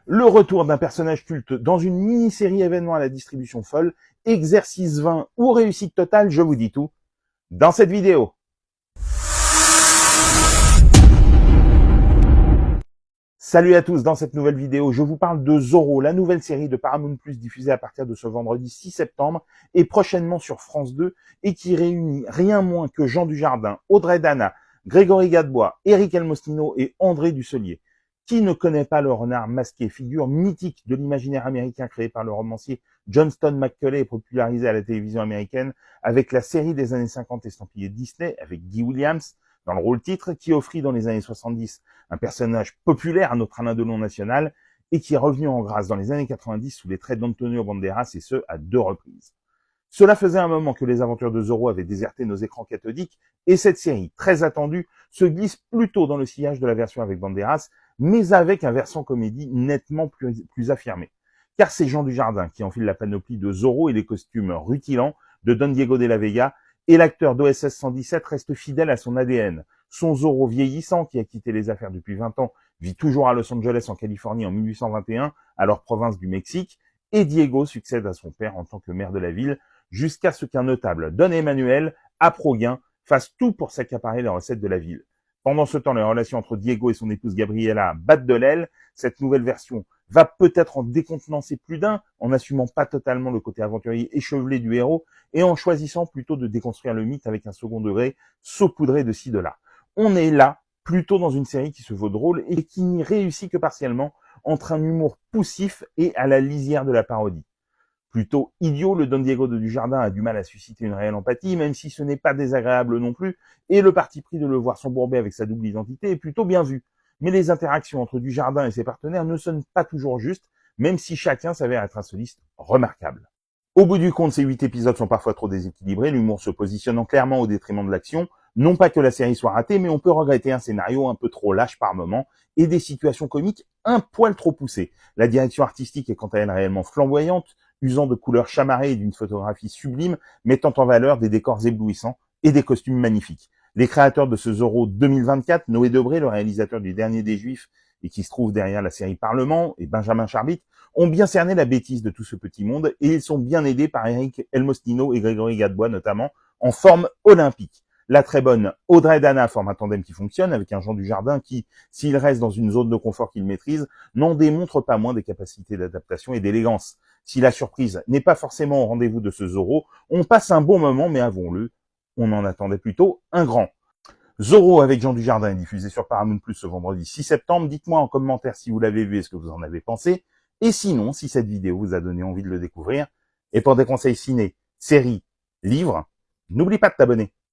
Le retour d'un personnage culte dans une mini-série événement à la distribution folle, exercice 20 ou réussite totale, je vous dis tout dans cette vidéo. Salut à tous, dans cette nouvelle vidéo, je vous parle de Zorro, la nouvelle série de Paramount+ diffusée à partir de ce vendredi 6 septembre et prochainement sur France 2 et qui réunit rien moins que Jean Dujardin, Audrey Dana, Grégory Gadebois, Eric Elmosino et André Dussolier. Qui ne connaît pas le renard masqué, figure mythique de l'imaginaire américain créé par le romancier Johnston McCulley et popularisé à la télévision américaine avec la série des années 50 estampillée Disney avec Guy Williams dans le rôle titre, qui offrit dans les années 70 un personnage populaire à notre Alain Delon national et qui est revenu en grâce dans les années 90 sous les traits d'Antonio Banderas et ce à 2 reprises. Cela faisait un moment que les aventures de Zorro avaient déserté nos écrans cathodiques et cette série, très attendue, se glisse plutôt dans le sillage de la version avec Banderas, mais avec un versant comédie nettement plus affirmé. Car c'est Jean Dujardin qui enfile la panoplie de Zorro et les costumes rutilants de Don Diego de la Vega, et l'acteur d'OSS 117 reste fidèle à son ADN. Son Zorro vieillissant, qui a quitté les affaires depuis 20 ans, vit toujours à Los Angeles en Californie en 1821, alors province du Mexique, et Diego succède à son père en tant que maire de la ville, jusqu'à ce qu'un notable, Don Emmanuel, à Proguin, fasse tout pour s'accaparer les recettes de la ville. Pendant ce temps, les relations entre Diego et son épouse Gabriela battent de l'aile. Cette nouvelle version va peut-être en décontenancer plus d'un, en n'assumant pas totalement le côté aventurier échevelé du héros, et en choisissant plutôt de déconstruire le mythe avec un second degré saupoudré de ci de là. On est là, plutôt dans une série qui se veut drôle et qui n'y réussit que partiellement, entre un humour poussif et à la lisière de la parodie. Plutôt idiot, le Don Diego de Dujardin a du mal à susciter une réelle empathie, même si ce n'est pas désagréable non plus, et le parti pris de le voir s'embourber avec sa double identité est plutôt bien vu. Mais les interactions entre Dujardin et ses partenaires ne sonnent pas toujours justes, même si chacun s'avère être un soliste remarquable. Au bout du compte, ces 8 épisodes sont parfois trop déséquilibrés, l'humour se positionnant clairement au détriment de l'action. Non pas que la série soit ratée, mais on peut regretter un scénario un peu trop lâche par moments et des situations comiques un poil trop poussées. La direction artistique est quant à elle réellement flamboyante, usant de couleurs chamarrées et d'une photographie sublime, mettant en valeur des décors éblouissants et des costumes magnifiques. Les créateurs de ce Zorro 2024, Noé Debré, le réalisateur du Dernier des Juifs et qui se trouve derrière la série Parlement, et Benjamin Charbit, ont bien cerné la bêtise de tout ce petit monde et ils sont bien aidés par Eric Elmosino et Grégory Gadebois notamment, en forme olympique. La très bonne Audrey Dana forme un tandem qui fonctionne avec un Jean Dujardin qui, s'il reste dans une zone de confort qu'il maîtrise, n'en démontre pas moins des capacités d'adaptation et d'élégance. Si la surprise n'est pas forcément au rendez-vous de ce Zorro, on passe un bon moment, mais avouons-le, on en attendait plutôt un grand. Zorro avec Jean Dujardin est diffusé sur Paramount+ ce vendredi 6 septembre. Dites-moi en commentaire si vous l'avez vu et ce que vous en avez pensé. Et sinon, si cette vidéo vous a donné envie de le découvrir. Et pour des conseils ciné, séries, livres, n'oublie pas de t'abonner.